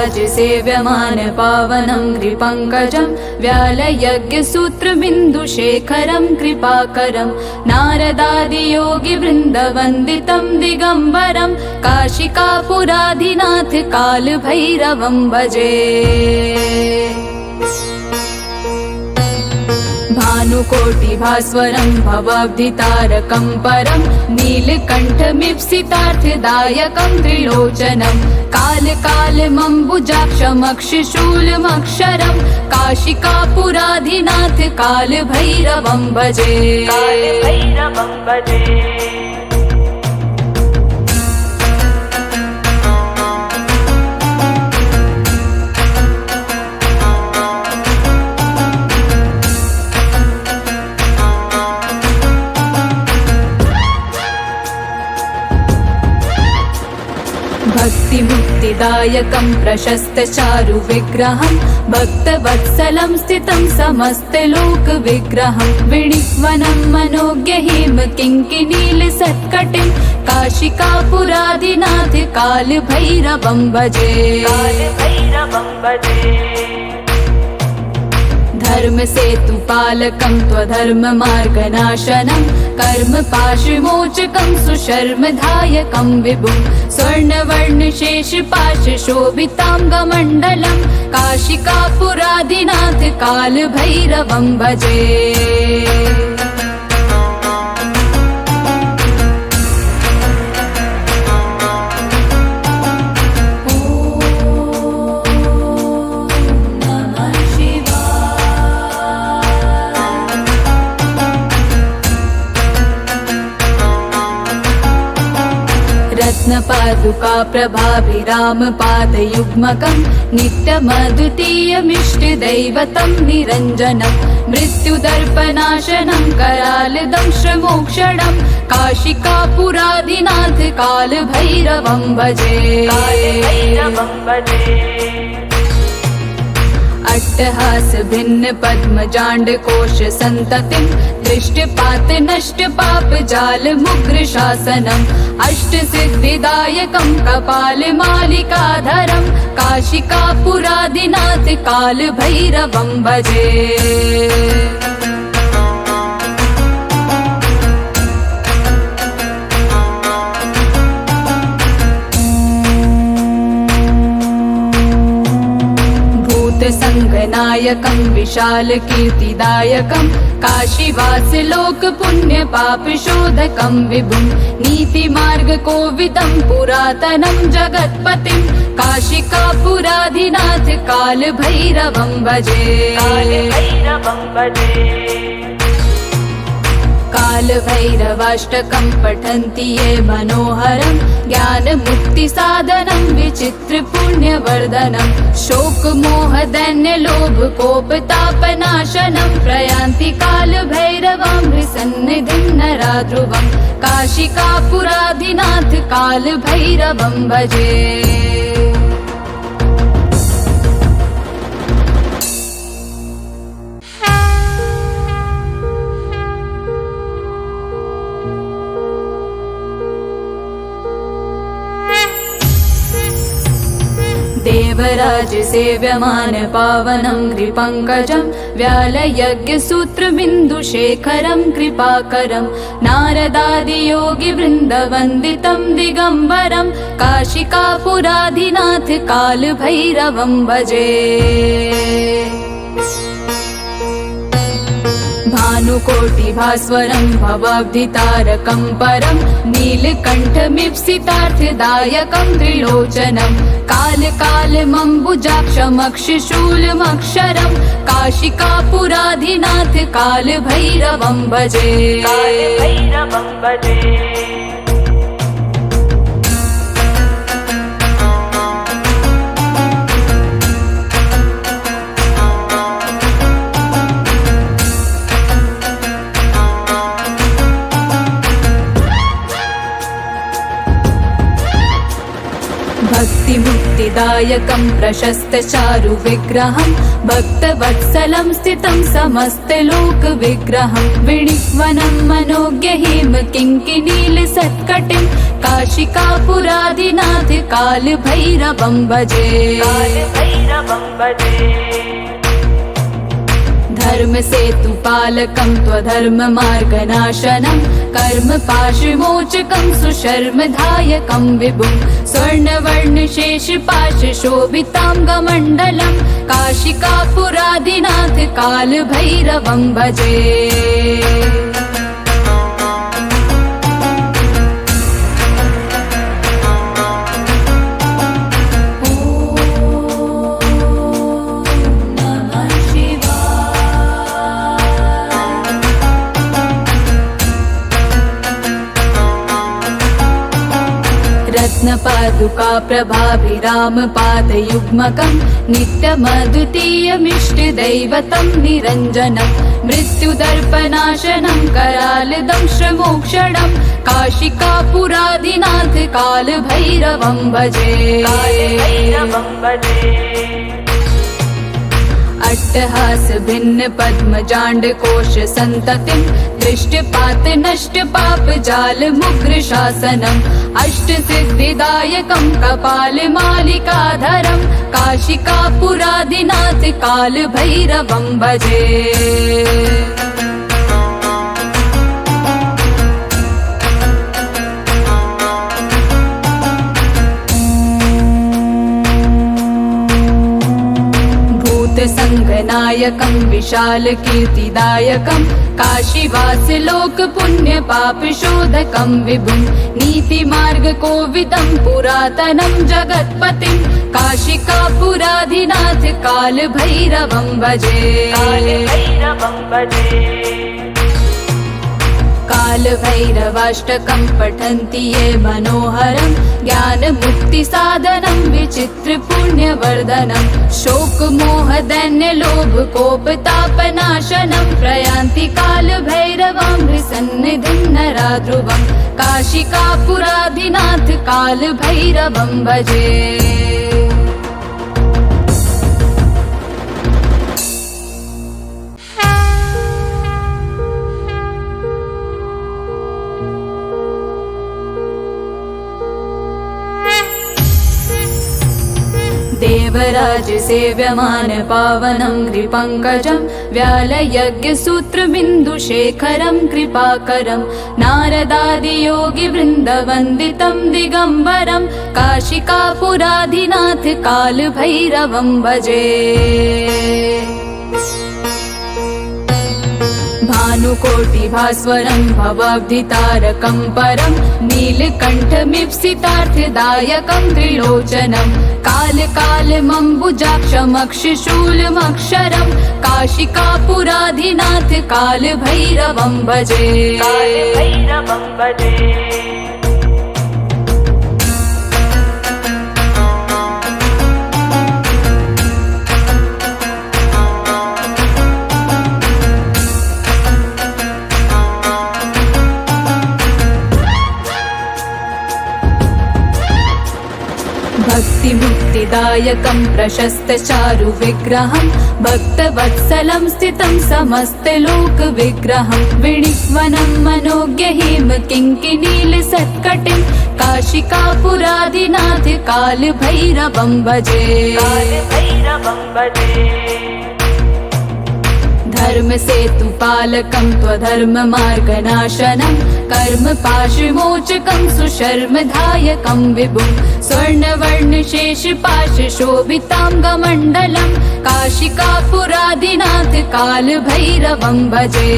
देवराजसेव्यमान पावनं कृपङ्कजं व्यालयज्ञसूत्रबिन्दुशेखरं कृपाकरं नारदादियोगिवृन्दवन्दितं दिगम्बरं काशिकापुराधिनाथ कालभैरवं भजे। भानुकोटिभास्वरं भवाब्धितारकं परं नीलकण्ठमीप्सितार्थदायकं त्रिलोचनं कालकालमम्बुजाक्षमक्षशूलमक्षरं काशिकापुराधिनाथ कालभैरवं भजे। भक्तिमुक्तिदायकं प्रशस्तचारुविग्रहं भक्तवत्सलं स्थितं समस्तलोकविग्रहं विणिक्वनं मनोज्ञहिम किङ्किणीलसत्कटिं काशिकापुराधिनाथ कालभैरवं भजे। धर्मसेतुपालकं त्वधर्ममार्गनाशनं कर्मपाशमोचकं सुशर्मधायकं विभुं स्वर्णवर्णशेषपाशशोभिताङ्गमण्डलं काशिकापुराधिनाथ कालभैरवं भजे। रत्नपादुका प्रभाभिरामपादयुग्मकं नित्यमद्वितीयमिष्टदैवतं निरञ्जनं मृत्युदर्पनाशनं करालदंशमोक्षणं काशिकापुराधिनाथ कालभैरवं भजे। अट्टहास भिन्न पद्मजाण्डकोश सन्ततिं दृष्टपात नष्टपाप जाल मुग्र शासनम् अष्टसिद्धिदायकं कपालमालिकाधरं काशिकापुराधिनाथ कालभैरवं भजे। संगनायकं विशालकीर्तिदायकं काशीवासलोकपुण्यपापशोधकं विभुं नीतिमार्गकोविदं पुरातनं जगत्पतिं काशिकापुराधिनाथ कालभैरवं भजे। कालभैरवाष्टकं पठन्ति ये मनोहरं ज्ञानमुक्तिसाधनं विचित्रपुण्यवर्धनं शोकमोहदैन्यलोभकोपतापनाशनं प्रयान्ति कालभैरवं हृसन्निधिं नराध्रुवं काशिकापुराधिनाथ कालभैरवं भजे। देवराजसेव्यमान पावनं कृपङ्कजं व्यालयज्ञसूत्रबिन्दुशेखरं कृपाकरं नारदादियोगिवृन्दवन्दितं दिगम्बरं काशिकापुराधिनाथ कालभैरवं भजे। भानुकोटिभास्वरं भवाब्धितारकं परं नीलकण्ठमीप्सितार्थदायकं त्रिलोचनं कालकालमम्बुजाक्षमक्षशूलमक्षरं काशिकापुराधिनाथ कालभैरवं भजे। सिद्धिदायकं प्रशस्तचारु विग्रहं भक्तवत्सलं स्थितं समस्तलोकविग्रहं विणिक्वनं मनोज्ञहिम किङ्किणीलसत्कटिं काशिकापुरादिनाथ कालभैरवं भजे। धर्मसेतुपालकं त्वधर्ममार्गनाशनं कर्मपाशमोचकं सुशर्मदायकं विभुं स्वर्णवर्णशेषपाशशोभिताङ्गमण्डलं काशिकापुरादिनाथ कालभैरवं भजे। रत्नपादुका प्रभाभिरामपादयुग्मकं नित्यमद्वितीयमिष्टदैवतं निरञ्जनं मृत्युदर्पनाशनं करालदंशमोक्षणं काशिकापुरादिनाथ कालभैरवं भजे। अट्टहास भिन्न पद्मजाण्डकोश सन्ततिं दृष्टपात नष्ट पाप जाल मुग्र शासनम् अष्टसिद्धिदायकं कपालमालिकाधरं काशिकापुरादिनाथ कालभैरवं भजे। संगनायकं विशालकीर्तिदायकं काशीवासलोकपुण्यपापशोधकं विभुं नीतिमार्गकोविदं पुरातनं जगत्पतिं काशिकापुरादिनाथ कालभैरवं भजे। कालभैरवाष्टकं पठन्ति ये मनोहरं ज्ञानमुक्तिसाधनं विचित्रपुण्यवर्धनं शोकमोहदैन्यलोभकोपतापनाशनं प्रयान्ति कालभैरवं सन्निधिं नरा ध्रुवं काशिकापुरादिनाथ कालभैरवं भजे। देवराज सेव्यमान पावनं कृपङ्कजं व्यालयज्ञसूत्रबिन्दुशेखरं कृपाकरं नारदादियोगिवृन्दवन्दितं दिगम्बरं काशिकापुरादिनाथ कालभैरवं भजे। भानुकोटिभास्वरं भवाब्धितारकं परं नीलकण्ठमीप्सितार्थदायकं त्रिलोचनं कालकालमम्बुजाक्षमक्षशूलमक्षरं काशिकापुरादिनाथ कालभैरवं भजे। भक्तिमुक्तिदायकं प्रशस्तचारु विग्रहं भक्तवत्सलं स्थितं समस्तलोकविग्रहं विणिक्वनं मनोज्ञहिम किङ्किणीलसत्कटिं काशिकापुरादिनाथ कालभैरवं भजे। धर्मसेतुपालकं त्वधर्ममार्गनाशनं कर्मपाशमोचकं सुशर्मदायकं विभुं स्वर्णवर्णशेषपाशशोभिताङ्गमण्डलं काशिकापुरादिनाथ कालभैरवं भजे।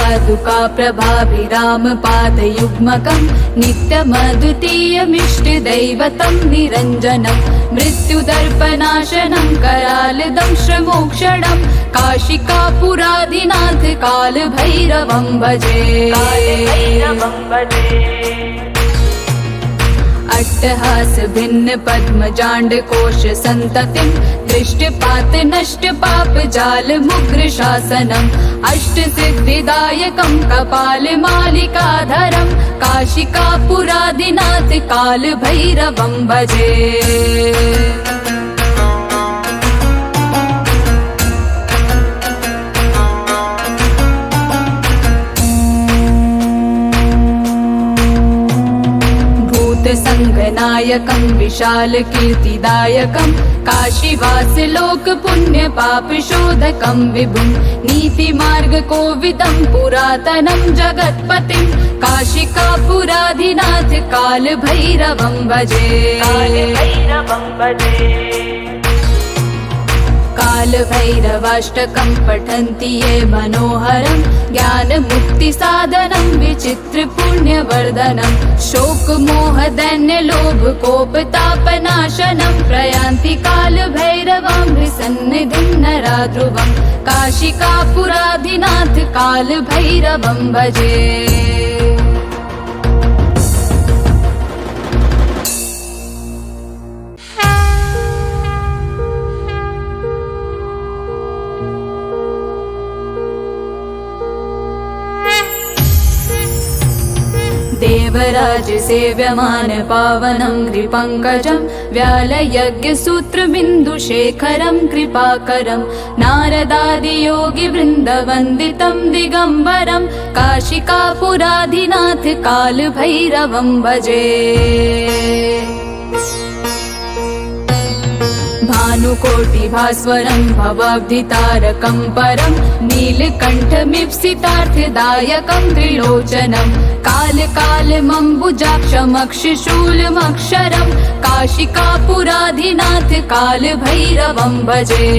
रत्नपादुका प्रभाभिरामपादयुग्मकं नित्यमद्वितीयमिष्टदैवतं निरञ्जनं मृत्युदर्पनाशनं करालदंशमोक्षणं काशिकापुरादिनाथ कालभैरवं भजे। अट्टहास भिन्न पद्मजाण्ड कोश संततिं दृष्टपात नष्ट पाप जाल मुग्र शासनम् अष्ट सिद्धिदायकं कपाल मालिकाधरं काशिकापुरादिनाथ काल भैरवं भजे। संगनायकं विशाल कीर्तिदायकं काशीवास लोक पुण्य पाप शोधकं विभुं नीति मार्ग कोविदं पुरातनं जगत्पतिं काशिकापुराधिनाथ काल भैरवं भजे। काल भैरवाष्टकं पठन्ति ये मनोहरं ज्ञान मुक्ति साधनं विचित्र पुण्यवर्धनं शोक मोह दैन्य लोभ कोप तापनाशनं प्रयान्ति काल भैरवं सन्निधिं नरा ध्रुवं काशिकापुराधिनाथ काल भैरवं भजे। देवराज सेव्यमान पावनं कृपङ्कजं व्यालयज्ञसूत्रबिन्दुशेखरं कृपाकरं नारदादियोगिवृन्दवन्दितं दिगम्बरं काशिकापुराधिनाथ कालभैरवं भजे। भानुकोटिभास्वरं भवाब्धितारकं परं नीलकण्ठमीप्सितार्थदायकं त्रिलोचनं कालकालमम्बुजाक्षमक्षशूलमक्षरं काशिकापुराधिनाथ कालभैरवं भजे।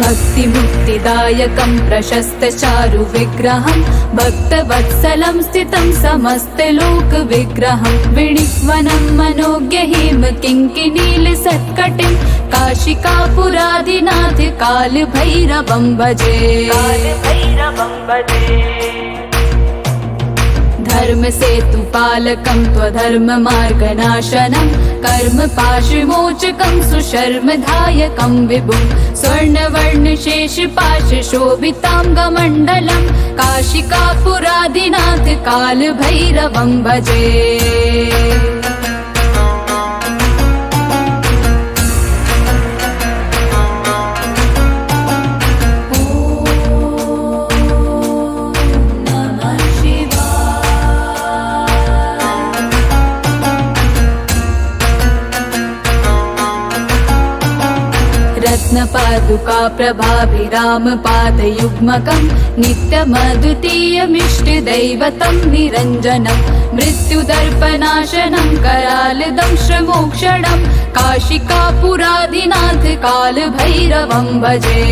भक्तिमुक्तिदायकं प्रशस्तचारु विग्रहं भक्तवत्सलं स्थितं समस्तलोकविग्रहं विणिक्वनं मनोज्ञहिम किङ्किणीलसत्कटिं काशिकापुराधिनाथ कालभैरवं भजे। धर्म सेतुपालकं त्वधर्ममार्गनाशनं कर्मपाशमोचकं सुशर्मधायकं विभुं स्वर्णवर्णशेषपाशशोभिताङ्गमण्डलं काशिकापुराधिनाथ कालभैरवं भजे। रत्नपादुका प्रभाभिरामपादयुग्मकं नित्यमद्वितीयमिष्टदैवतं निरञ्जनं मृत्युदर्पनाशनं करालदंशमोक्षणं काशिकापुराधिनाथ कालभैरवं भजे।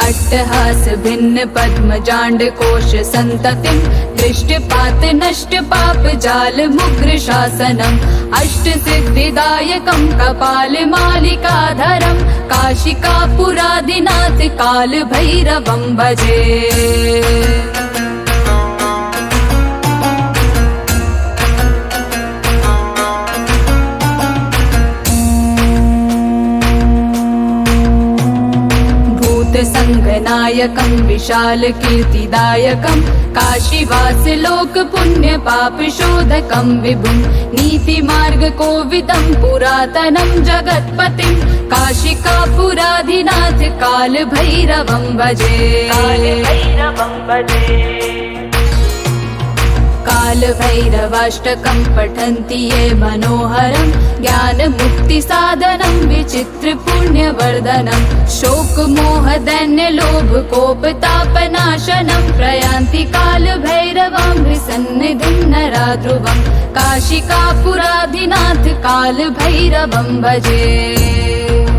अट्टहास भिन्न पद्मजाण्ड कोश संततिं दृष्टपात नष्ट पाप जाल मुग्र शासनम् अष्ट सिद्धिदायकं कपाल मालिकाधरं काशिकापुराधिनाथ काल भैरवं भजे। संगनायकं विशाल कीर्तिदायकं काशीवास लोक पुण्य पाप शोधकं विभुं नीति मार्ग कोविदं पुरातनं जगत्पतिं काशिकापुराधिनाथ काल भैरवं भजे। काल भैरवाष्टकं पठन्ति ये मनोहरं ज्ञान मुक्ति साधनं विचित्र पुण्यवर्धनं शोक मोह दैन्य लोभ कोप तापनाशनं प्रयान्ति काल भैरवं सन्निधिं नरा ध्रुवं काशिकापुराधिनाथ काल भैरवं भजे।